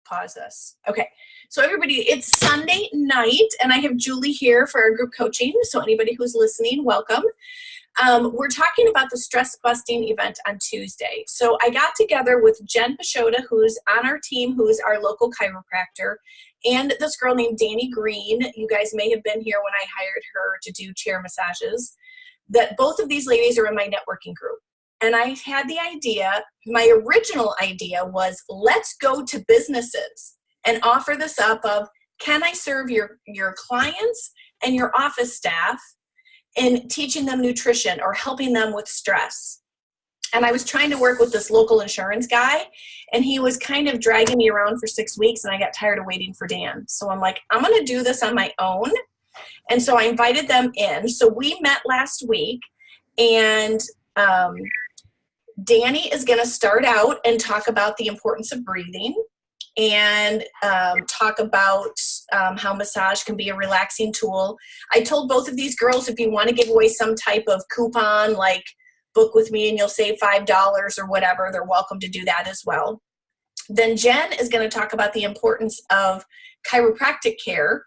pause this. Okay. So everybody, it's Sunday night, and I have Julie here for our group coaching. So anybody who's listening, welcome. We're talking about the stress busting event on Tuesday. So I got together with Jen Pashota, who's on our team, who's our local chiropractor, and this girl named Danny Green. You guys may have been here when I hired her to do chair massages. That both of these ladies are in my networking group. And I had the idea, my original idea was, let's go to businesses and offer this up of, can I serve your clients and your office staff in teaching them nutrition or helping them with stress? And I was trying to work with this local insurance guy, and he was kind of dragging me around for 6 weeks, and I got tired of waiting for Dan. So I'm like, I'm going to do this on my own. And so I invited them in. So we met last week, and Danny is going to start out and talk about the importance of breathing, and talk about how massage can be a relaxing tool. I told both of these girls, if you want to give away some type of coupon, like book with me and you'll save $5 or whatever, they're welcome to do that as well. Then Jen is going to talk about the importance of chiropractic care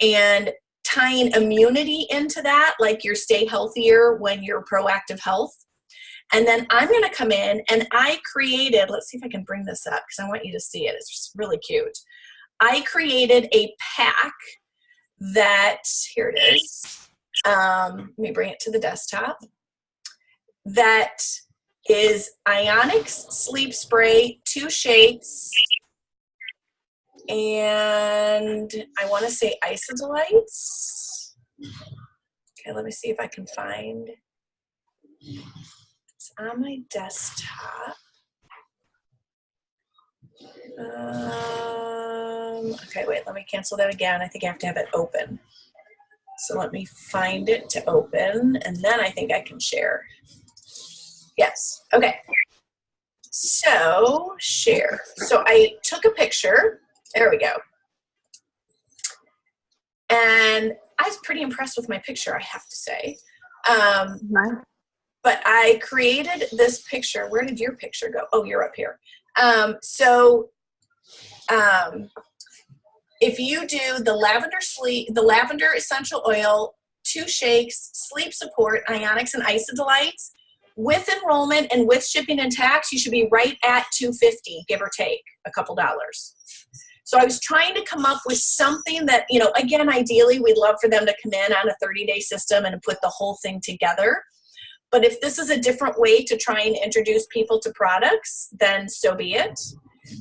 and tying immunity into that, like your stay healthier when you're proactive health. And then I'm going to come in, and I created, let's see if I can bring this up because I want you to see it. It's just really cute. I created a pack that, here it is. Let me bring it to the desktop. That is Ionix sleep spray, 2 shakes, and I want to say Isodelites. Okay, let me see if I can find. It's on my desktop. Okay, wait, let me cancel that again. I think I have to have it open. So let me find it to open, and then I think I can share. Yes, okay. So, share. So I took a picture. There we go. And I was pretty impressed with my picture, I have to say. But I created this picture. Where did your picture go? Oh, you're up here. If you do the lavender essential oil, 2 shakes, sleep support, Ionix and Isodelites, with enrollment and with shipping and tax, you should be right at $250, give or take a couple dollars. So I was trying to come up with something that, again, ideally, we'd love for them to come in on a 30-day system and put the whole thing together. But if this is a different way to try and introduce people to products, then so be it.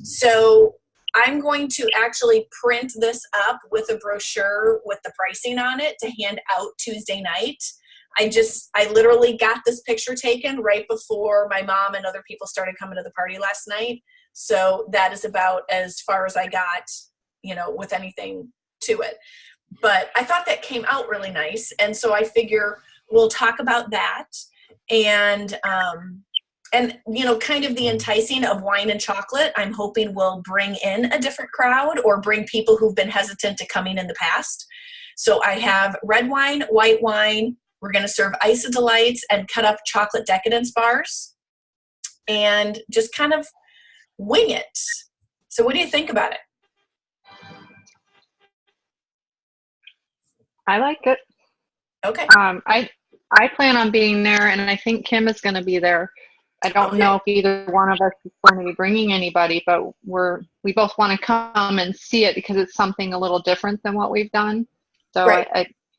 So I'm going to actually print this up with a brochure with the pricing on it to hand out Tuesday night. I literally got this picture taken right before my mom and other people started coming to the party last night. So that is about as far as I got, with anything to it. But I thought that came out really nice. And so I figure we'll talk about that. And kind of the enticing of wine and chocolate, I'm hoping will bring in a different crowd or bring people who've been hesitant to coming in the past. So I have red wine, white wine. We're going to serve Isodelites and cut up chocolate decadence bars and just kind of wing it. So what do you think about it? I like it. Okay. I plan on being there, and I think Kim is going to be there. I don't know if either one of us is going to be bringing anybody, but we both want to come and see it because it's something a little different than what we've done. So right.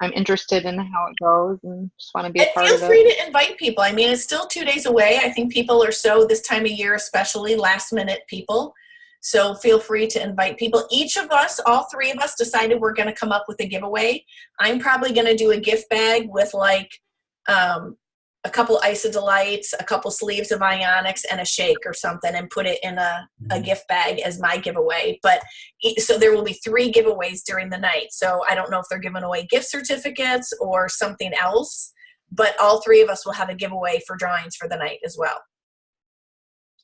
I'm interested in how it goes and just want to be a part of it. Feel free to invite people. I mean, it's still 2 days away. I think people are so, this time of year especially, last minute people. So feel free to invite people. Each of us, all 3 of us, decided we're going to come up with a giveaway. I'm probably going to do a gift bag with a couple Isodelites, a couple sleeves of Ionix, and a shake or something, and put it in a gift bag as my giveaway. But so there will be 3 giveaways during the night. So I don't know if they're giving away gift certificates or something else, but all 3 of us will have a giveaway for drawings for the night as well.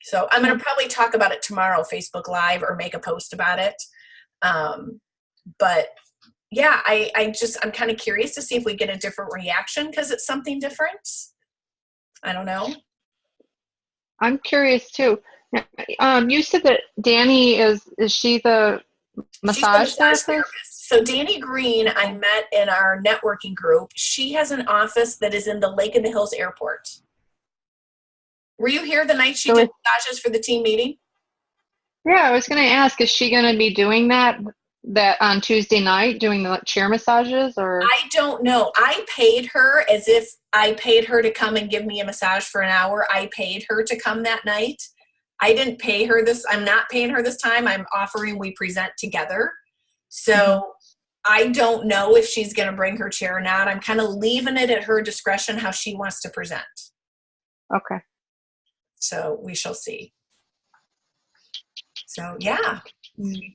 So I'm going to probably talk about it tomorrow, Facebook Live, or make a post about it. But yeah, I'm kind of curious to see if we get a different reaction because it's something different. I don't know. I'm curious too. You said that Danny is she the She's the massage massage therapist? therapist. So Danny Green, I met in our networking group. She has an office that is in the Lake in the Hills Airport. Were you here the night she So did is, massages for the team meeting? yeah, I was going to ask, is she going to be doing that on Tuesday night, doing the chair massages, or? I don't know. I paid her as if I paid her to come and give me a massage for an hour. I paid her to come that night. I didn't pay her this. I'm not paying her this time. I'm offering we present together. Mhm. So I don't know if she's going to bring her chair or not. I'm kind of leaving it at her discretion how she wants to present. Okay. So we shall see. So yeah.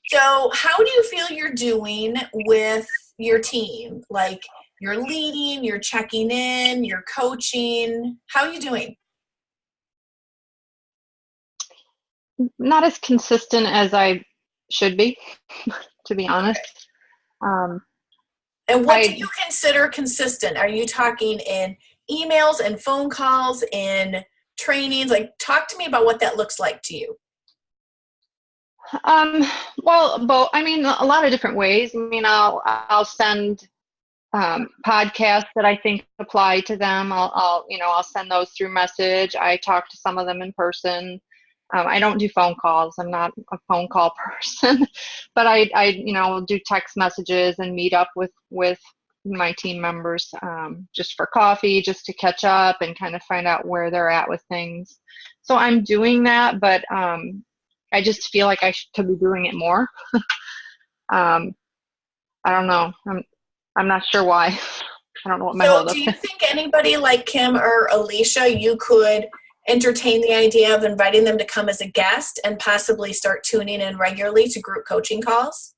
So how do you feel you're doing with your team? Like you're leading, you're checking in, you're coaching. How are you doing? Not as consistent as I should be, to be honest. Um, And what do I you consider consistent? Are you talking in emails and phone calls and trainings? Like talk to me about what that looks like to you. um, well, both. I mean, a lot of different ways. I mean, I'll send podcasts that I think apply to them. I'll send those through message. I talk to some of them in person. I don't do phone calls. I'm not a phone call person, but I will do text messages and meet up with my team members just for coffee, just to catch up and kind of find out where they're at with things. So I'm doing that, but I just feel like could be doing it more. Um, I don't know. I'm not sure why. I don't know what my So do holdup you is. think anybody like Kim or Alicia, you could entertain the idea of inviting them to come as a guest and possibly start tuning in regularly to group coaching calls?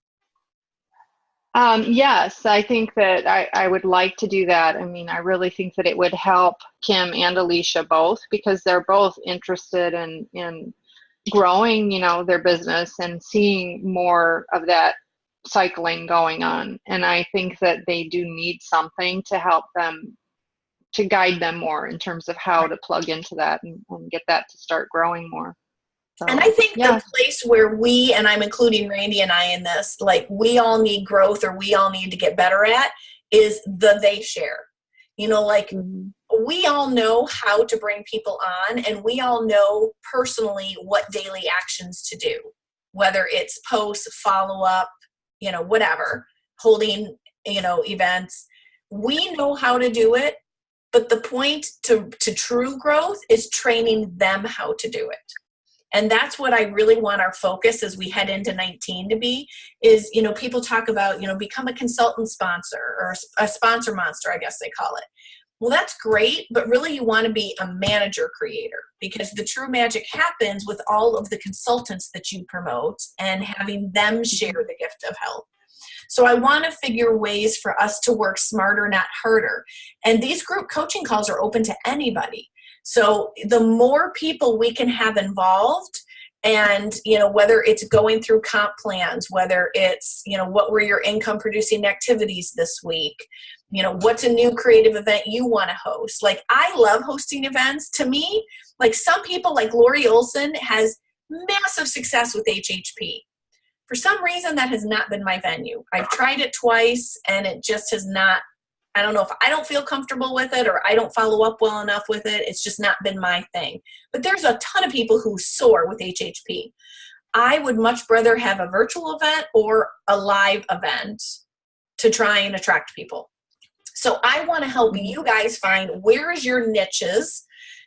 Yes, I think that I would like to do that. I mean, I really think that it would help Kim and Alicia both because they're both interested in growing, their business and seeing more of that cycling going on. And I think that they do need something to help them, to guide them more in terms of how to plug into that and get that to start growing more. And I So, think the yeah. place where we, and I'm including Randy and I in this, like we all need growth or we all need to get better at is the they share. Like Hmm. we all know how to bring people on and we all know personally what daily actions to do, whether it's posts, follow up, whatever, holding, events. We know how to do it, but the point to true growth is training them how to do it. And that's what I really want our focus as we head into 19 to be is, people talk about, become a consultant sponsor or a sponsor monster, I guess they call it. Well, that's great, but really you want to be a manager creator because the true magic happens with all of the consultants that you promote and having them share the gift of health. So I want to figure ways for us to work smarter, not harder. And these group coaching calls are open to anybody. So the more people we can have involved, and whether it's going through comp plans, whether it's what were your income producing activities this week, what's a new creative event you want to host. Like I love hosting events. To me, like some people like Lori Olson has massive success with HHP. For some reason, that has not been my venue. I've tried it twice and it just has not. I don't know if I don't feel comfortable with it or I don't follow up well enough with it. It's just not been my thing. But there's a ton of people who soar with HHP. I would much rather have a virtual event or a live event to try and attract people. So I want to help you guys find where is your niches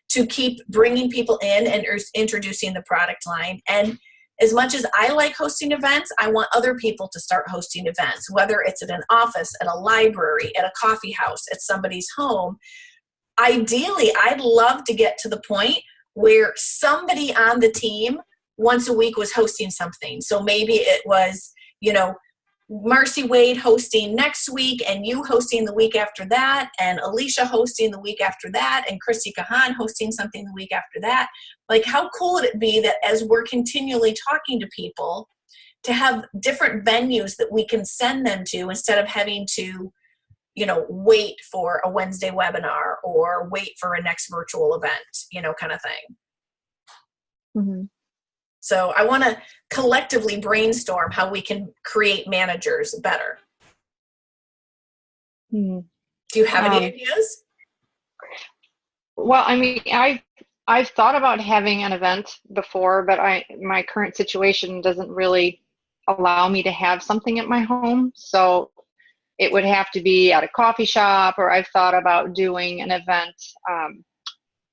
to keep bringing people in and introducing the product line. And as much as I like hosting events, I want other people to start hosting events, whether it's at an office, at a library, at a coffee house, at somebody's home. Ideally, I'd love to get to the point where somebody on the team once a week was hosting something. So maybe it was, Marcy Wade hosting next week and you hosting the week after that and Alicia hosting the week after that and Christy Kahan hosting something the week after that. Like how cool would it be that as we're continually talking to people to have different venues that we can send them to instead of having to, wait for a Wednesday webinar or wait for a next virtual event, kind of thing. Mm-hmm. So I want to collectively brainstorm how we can create managers better. Hmm. Do you have any ideas? Well, I mean, I've thought about having an event before, but my current situation doesn't really allow me to have something at my home. So it would have to be at a coffee shop, or I've thought about doing an event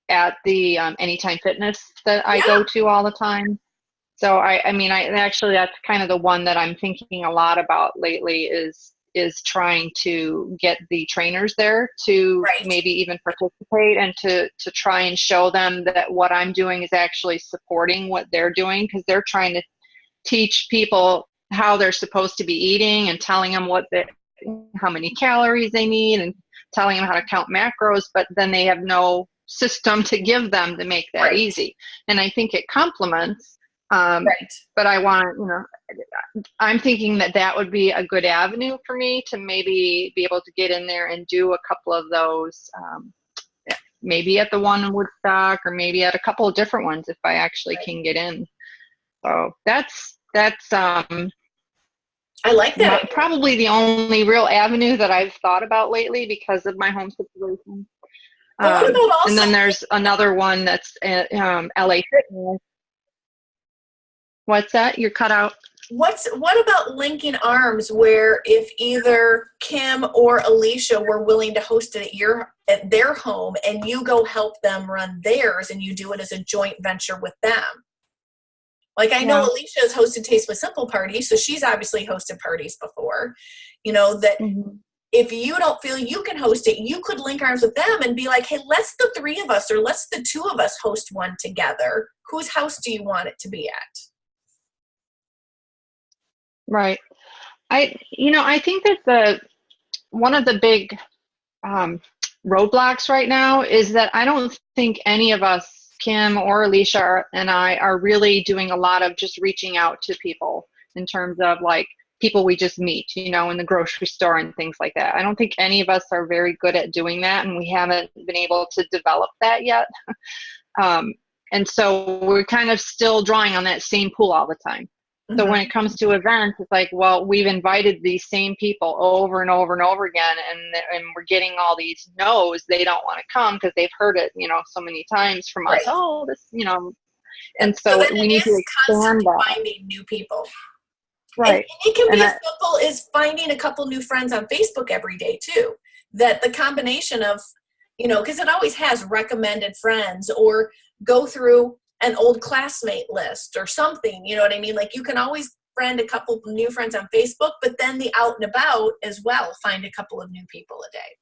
at the Anytime Fitness that I go to all the time. So I mean, I actually, that's kind of the one that I'm thinking a lot about lately is trying to get the trainers there to maybe even participate and to try and show them that what I'm doing is actually supporting what they're doing, because they're trying to teach people how they're supposed to be eating and telling them how many calories they need and telling them how to count macros, but then they have no system to give them to make that easy. And I think it complements. But I want, I'm thinking that would be a good avenue for me to maybe be able to get in there and do a couple of those, maybe at the one in Woodstock, or maybe at a couple of different ones if I actually can get in. So that's I like that. Probably the only real avenue that I've thought about lately because of my home situation. What about also, and then there's another one that's at LA Fitness. What's that? You're cut out. What about linking arms, where if either Kim or Alicia were willing to host it at their home, and you go help them run theirs, and you do it as a joint venture with them? Like, I know Alicia has hosted Taste with Simple parties, so she's obviously hosted parties before. That if you don't feel you can host it, you could link arms with them and be like, hey, let's the three of us, or let's the two of us host one together. Whose house do you want it to be at? Right. I think that one of the big roadblocks right now is that I don't think any of us, Kim or Alicia and I, are really doing a lot of just reaching out to people in terms of like people we just meet, in the grocery store and things like that. I don't think any of us are very good at doing that, and we haven't been able to develop that yet. And so we're kind of still drawing on that same pool all the time. So when it comes to events, it's like, well, we've invited these same people over and over and over again, and we're getting all these no's. They don't want to come because they've heard it, so many times from us. Oh, this, and so we need to expand that. Finding new people. Right. And it can be as simple as finding a couple new friends on Facebook every day too. That the combination of, because it always has recommended friends, or go through an old classmate list or something, you know what I mean? Like, you can always friend a couple of new friends on Facebook, but then the out and about as well, find a couple of new people a day.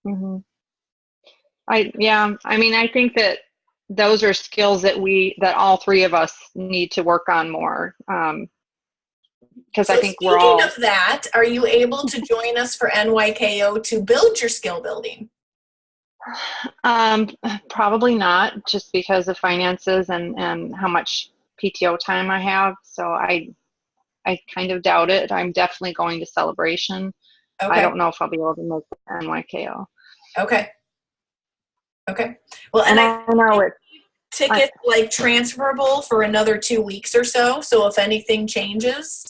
Mm-hmm. I think that those are skills that all three of us need to work on more. Because I think we're all. Speaking of that, are you able to join us for NYKO to build your skill building? Probably not, just because of finances and how much PTO time I have. So I kind of doubt it. I'm definitely going to Celebration. Okay. I don't know if I'll be able to make NYKO. Okay. Well, and I know it. Tickets like transferable for another 2 weeks or so. So if anything changes,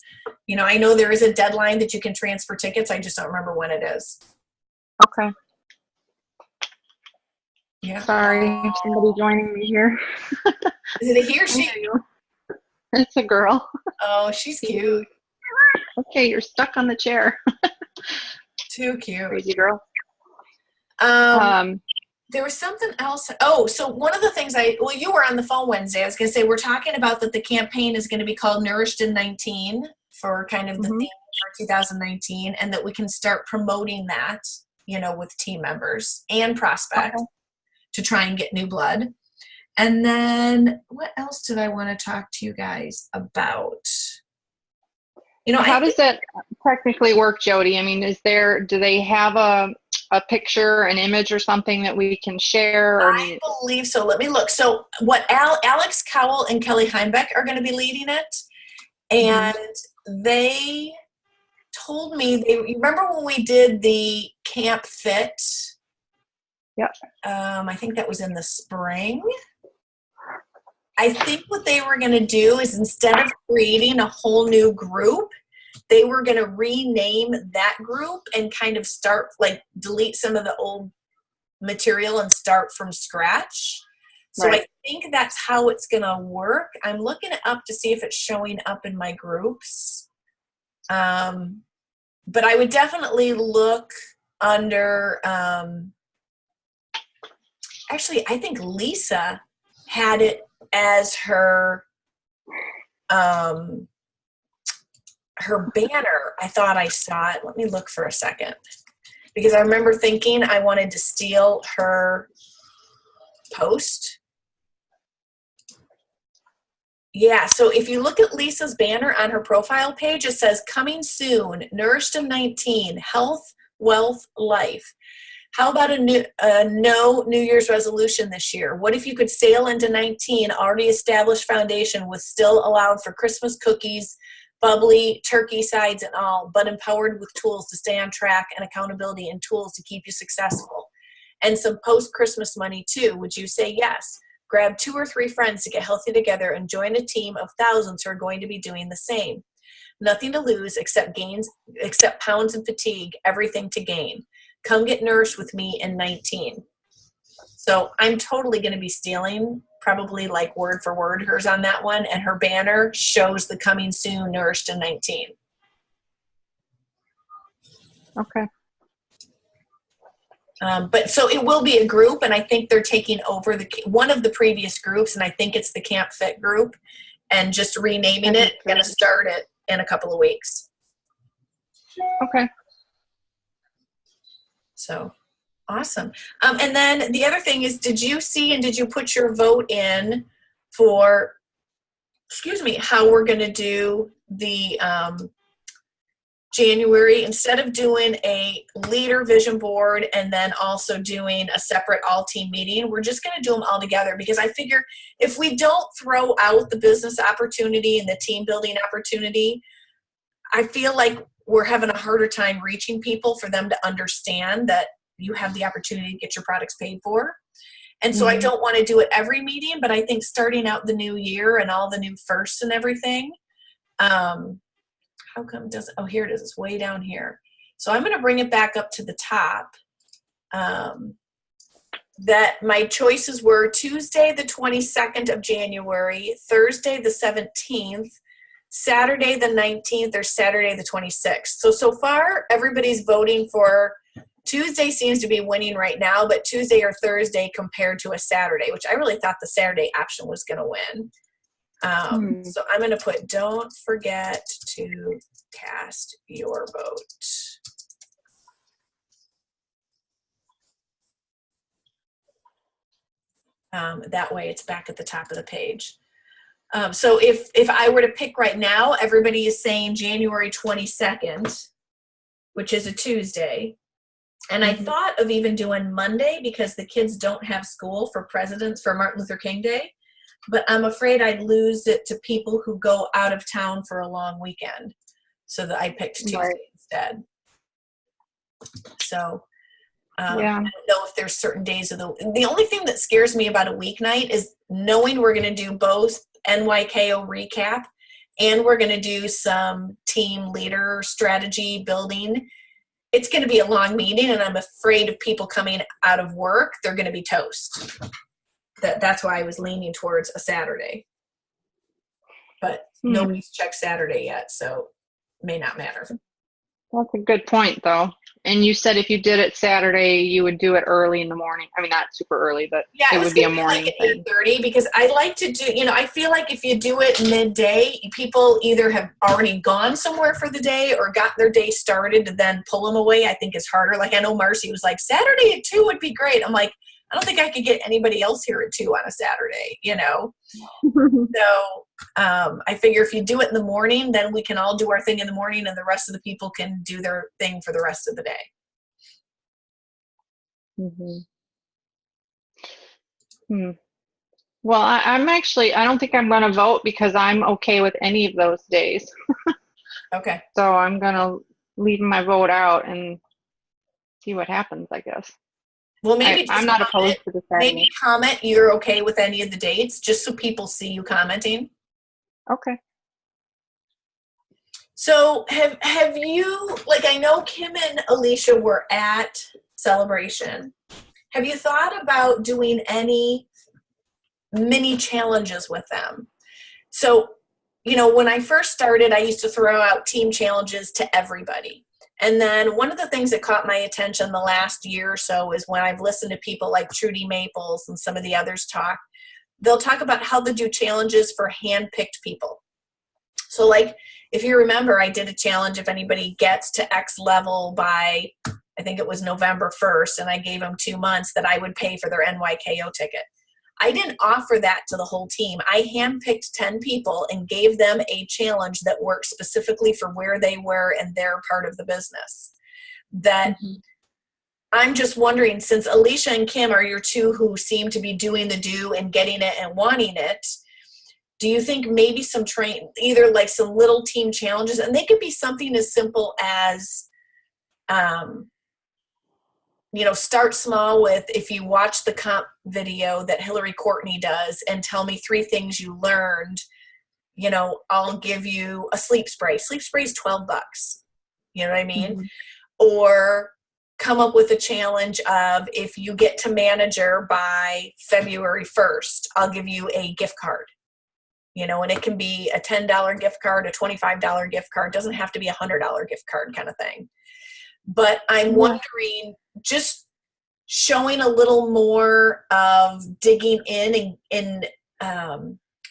I know there is a deadline that you can transfer tickets. I just don't remember when it is. Okay. Yeah. Sorry, somebody joining me here. Is it a he or she? It's a girl. Oh, she's cute. Okay, you're stuck on the chair. Too cute. Crazy girl. There was something else. Oh, so one of the things you were on the phone Wednesday. I was going to say, we're talking about that the campaign is going to be called Nourished in 19 for kind of the theme for 2019, and that we can start promoting that, with team members and prospects. Okay. To try and get new blood. And then what else did I want to talk to you guys about? How does that technically work, Jody? I mean, do they have a picture, an image or something that we can share? I believe so. Let me look. So what Alex Cowell and Kelly Heimbeck are going to be leading it. And they told me, you remember when we did the Camp Fit? Yep. I think that was in the spring. I think what they were going to do is instead of creating a whole new group, they were going to rename that group and kind of start, like, delete some of the old material and start from scratch. So Right. I think that's how it's going to work. I'm looking it up to see if it's showing up in my groups. But I would definitely look under, actually, I think Lisa had it as her her banner. I thought I saw it. Let me look for a second, because I remember thinking I wanted to steal her post. Yeah, so if you look at Lisa's banner on her profile page, it says coming soon, Nourished in 19, health, wealth, life. How about a no New Year's resolution this year? What if you could sail into 19, already established foundation with still allowed for Christmas cookies, bubbly, turkey sides and all, but empowered with tools to stay on track and accountability and tools to keep you successful? And some post-Christmas money too. Would you say yes? Grab 2 or 3 friends to get healthy together and join a team of thousands who are going to be doing the same. Nothing to lose except gains, except pounds and fatigue, everything to gain. Come get nourished with me in 19. So I'm totally going to be stealing, probably like word for word, hers on that one. And her banner shows the coming soon, Nourished in 19. Okay. But so it will be a group, and I think they're taking over one of the previous groups, and I think it's the Camp Fit group, and just renaming it. Going to start it in a couple of weeks. Okay. So awesome. And then the other thing is, did you see and did you put your vote in for, how we're going to do the January, instead of doing a leader vision board and then also doing a separate all team meeting, we're just going to do them all together, because I figure if we don't throw out the business opportunity and the team building opportunity, I feel like we're having a harder time reaching people for them to understand that you have the opportunity to get your products paid for. And so I don't want to do it every meeting, but I think starting out the new year and all the new firsts and everything, how come it doesn't, oh, here it is, it's way down here. So I'm going to bring it back up to the top. That my choices were Tuesday, the 22nd of January, Thursday, the 17th, Saturday, the 19th, or Saturday, the 26th. So far, everybody's voting for Tuesday seems to be winning right now, but Tuesday or Thursday compared to a Saturday, which I really thought the Saturday option was going to win. So I'm going to put, don't forget to cast your vote. That way it's back at the top of the page. So if I were to pick right now, everybody is saying January 22nd, which is a Tuesday. And I thought of even doing Monday because the kids don't have school for Martin Luther King Day. But I'm afraid I'd lose it to people who go out of town for a long weekend. So that I picked Tuesday instead. So I don't know if there's certain days of the only thing that scares me about a weeknight is knowing we're going to do both NYKO recap and we're going to do some team leader strategy building. It's going to be a long meeting, and I'm afraid of people coming out of work, they're going to be toast. That's why I was leaning towards a Saturday. But nobody's checked Saturday yet, so it may not matter. That's a good point, though. And you said if you did it Saturday, you would do it early in the morning. I mean, not super early, but it would be a morning thing. Like 8:30, because I like to do, I feel like if you do it midday, people either have already gone somewhere for the day or got their day started, to then pull them away, I think is harder. Like I know Marcy was like, Saturday at 2 would be great. I'm like, I don't think I could get anybody else here at 2 on a Saturday, So I figure if you do it in the morning, then we can all do our thing in the morning and the rest of the people can do their thing for the rest of the day. Well, I don't think I'm going to vote because I'm okay with any of those days. Okay. So I'm going to leave my vote out and see what happens, I guess. Well, maybe I'm just not comment, opposed to deciding. maybe comment you're okay with any of the dates, just so people see you commenting. Okay. So have you, like, I know Kim and Alicia were at Celebration. Have you thought about doing any mini challenges with them? So, when I first started, I used to throw out team challenges to everybody. And then one of the things that caught my attention the last year or so is when I've listened to people like Trudy Maples and some of the others talk, they'll talk about how they do challenges for hand-picked people. So, like, if you remember, I did a challenge if anybody gets to X level by, I think it was November 1st, and I gave them 2 months that I would pay for their NYKO ticket. I didn't offer that to the whole team. I handpicked 10 people and gave them a challenge that worked specifically for where they were and their part of the business. That I'm just wondering, since Alicia and Kim are your two who seem to be doing the do and getting it and wanting it, do you think maybe some either like some little team challenges, and they could be something as simple as, start small with, if you watch the comp video that Hillary Courtney does and tell me 3 things you learned, I'll give you a sleep spray. Sleep spray is $12. You know what I mean? Or come up with a challenge of, if you get to manager by February 1st, I'll give you a gift card. And it can be a $10 gift card, a $25 gift card. It doesn't have to be a $100 gift card kind of thing. But I'm wondering, just showing a little more of digging in and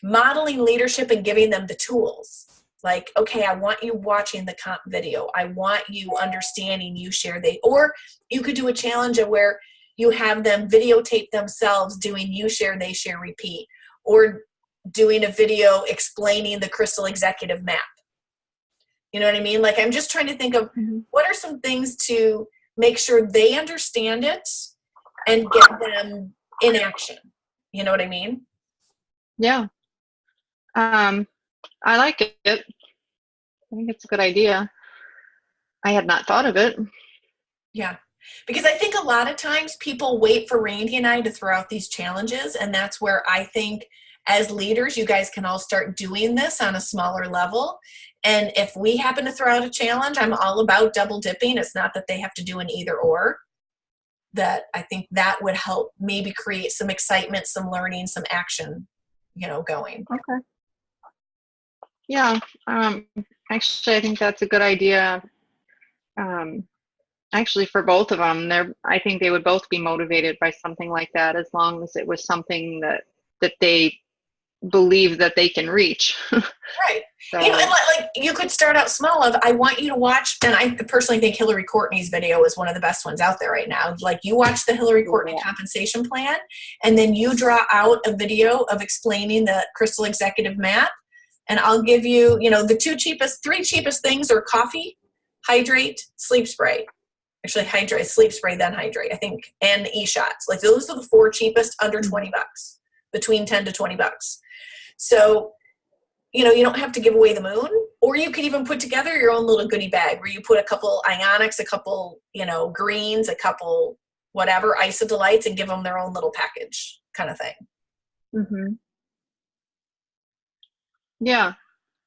modeling leadership and giving them the tools. Like, okay, I want you watching the comp video. I want you understanding you share or you could do a challenge where you have them videotape themselves doing you share, they share, repeat, or doing a video explaining the Crystal Executive Map. You know what I mean? Like, I'm just trying to think of what are some things to make sure they understand it and get them in action. You know what I mean? Yeah. I like it. I think it's a good idea. I had not thought of it. Yeah. Because I think a lot of times people wait for Randy and I to throw out these challenges. And that's where I think, as leaders, you guys can all start doing this on a smaller level. And if we happen to throw out a challenge, I'm all about double dipping. It's not that they have to do an either or. That I think that would help maybe create some excitement, some learning, some action, going. Okay. Yeah. Actually, I think that's a good idea. Actually, for both of them, I think they would both be motivated by something like that, as long as it was something that they believe that they can reach. Right. So, and like you could start out small of, I want you to watch, and I personally think Hillary Courtney's video is one of the best ones out there right now. Like, you watch the Hillary Courtney compensation plan, and then you draw out a video of explaining the Crystal Executive Map, and I'll give you, the 3 cheapest things are coffee, hydrate, sleep spray. Actually, hydrate, sleep spray, then hydrate, I think, and e-shots. Like, those are the 4 cheapest under $20, between $10 to $20. So, you don't have to give away the moon, or you could even put together your own little goodie bag where you put a couple ionics, a couple, greens, a couple whatever, Isodelights, and give them their own little package kind of thing. Yeah.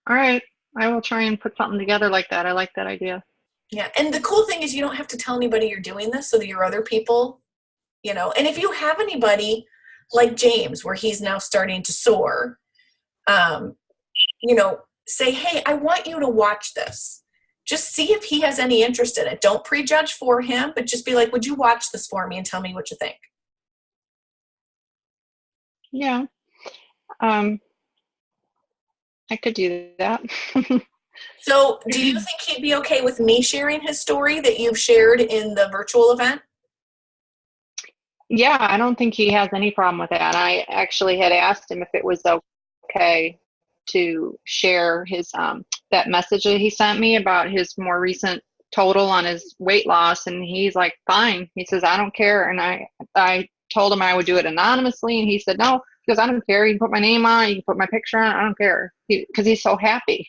All right. I will try and put something together like that. I like that idea. Yeah. And the cool thing is, you don't have to tell anybody you're doing this, so that your other people, and if you have anybody like James, where he's now starting to soar, say, hey, I want you to watch this. Just see if he has any interest in it. Don't prejudge for him, but just be like, would you watch this for me and tell me what you think? Yeah. I could do that. So do you think he'd be okay with me sharing his story that you've shared in the virtual event? Yeah, I don't think he has any problem with that. I actually had asked him if it was okay to share his that message that he sent me about his more recent total on his weight loss, and he's like, fine. He says, I don't care. And I told him I would do it anonymously, and he said, no, because I don't care. You can put my name on, you can put my picture on, I don't care. Because he's so happy.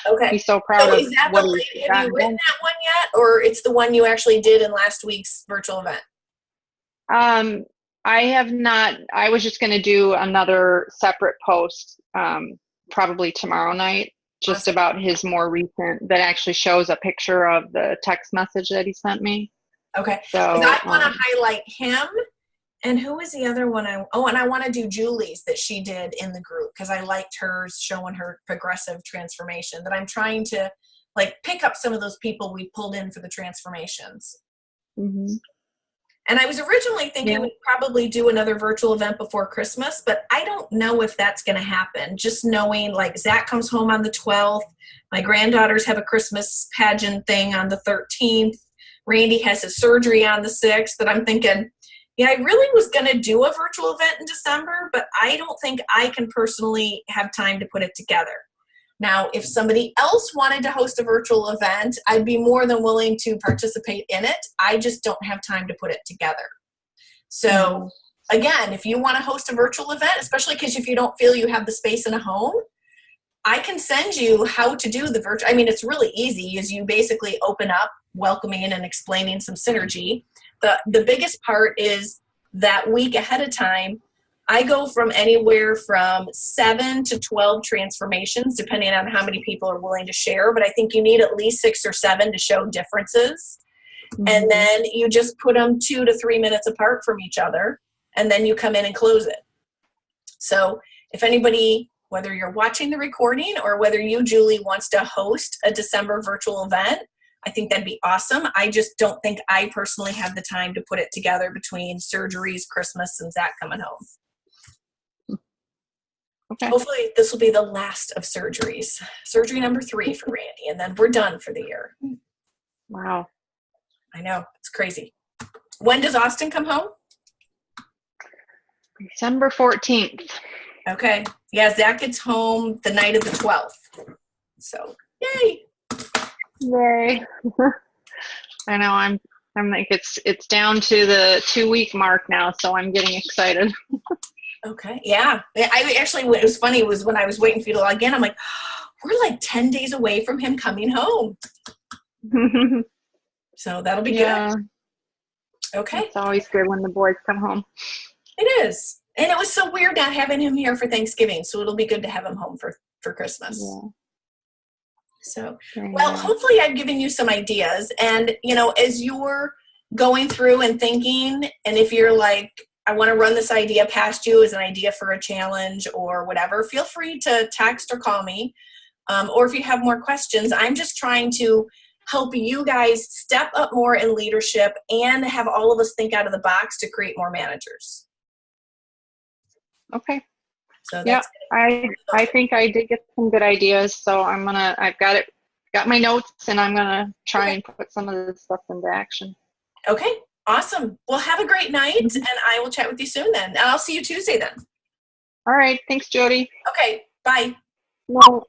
Okay. He's so proud of is that what the he's have you written that one yet, or it's the one you actually did in last week's virtual event? I have not. I was just going to do another separate post, probably tomorrow night, just Awesome. about his more recent, that actually shows a picture of the text message that he sent me. Okay. Because So, I want to highlight him. And who was the other one? And I want to do Julie's that she did in the group because I liked hers showing her progressive transformation. That I'm trying to like pick up some of those people we pulled in for the transformations. mhm. And I was originally thinking Yeah. we'd probably do another virtual event before Christmas, but I don't know if that's going to happen. Just knowing like Zach comes home on the 12th. My granddaughters have a Christmas pageant thing on the 13th. Randy has his surgery on the 6th. That I'm thinking, yeah, I really was going to do a virtual event in December, but I don't think I can personally have time to put it together. Now, if somebody else wanted to host a virtual event, I'd be more than willing to participate in it. I just don't have time to put it together. So, again, if you want to host a virtual event, especially because if you don't feel you have the space in a home, I can send you how to do the virtual. I mean, it's really easy. Is you basically open up, welcoming and explaining some synergy. The biggest part is that week ahead of time, I go from anywhere from 7 to 12 transformations, depending on how many people are willing to share. But I think you need at least 6 or 7 to show differences. And then you just put them 2 to 3 minutes apart from each other. And then you come in and close it. So if anybody, whether you're watching the recording or whether you, Julie, wants to host a December virtual event, I think that'd be awesome. I just don't think I personally have the time to put it together between surgeries, Christmas, and Zach coming home. Okay. Hopefully this will be the last of surgeries. Surgery number 3 for Randy, and then we're done for the year. Wow. I know, it's crazy. When does Austin come home? December 14th. Okay. Yeah, Zach gets home the night of the 12th. So, yay. Yay. I know, I'm like, it's down to the 2-week mark now, so I'm getting excited. Okay. Yeah. I actually, what was funny was when I was waiting for you to log in, I'm like, we're like 10 days away from him coming home. So that'll be good. Okay. It's always good when the boys come home. It is. And it was so weird not having him here for Thanksgiving. So it'll be good to have him home for Christmas. Yeah. So, well, hopefully I've given you some ideas. And, you know, as you're going through and thinking, and if you're like, I want to run this idea past you as an idea for a challenge or whatever, feel free to text or call me. Or if you have more questions, I'm just trying to help you guys step up more in leadership and have all of us think out of the box to create more managers. Okay. So yeah, that's I think I did get some good ideas. So I've got my notes, and I'm gonna try and put some of this stuff into action. Okay. Awesome. Well, have a great night, and I will chat with you soon then. And I'll see you Tuesday then. All right. Thanks, Jody. Okay. Bye. No.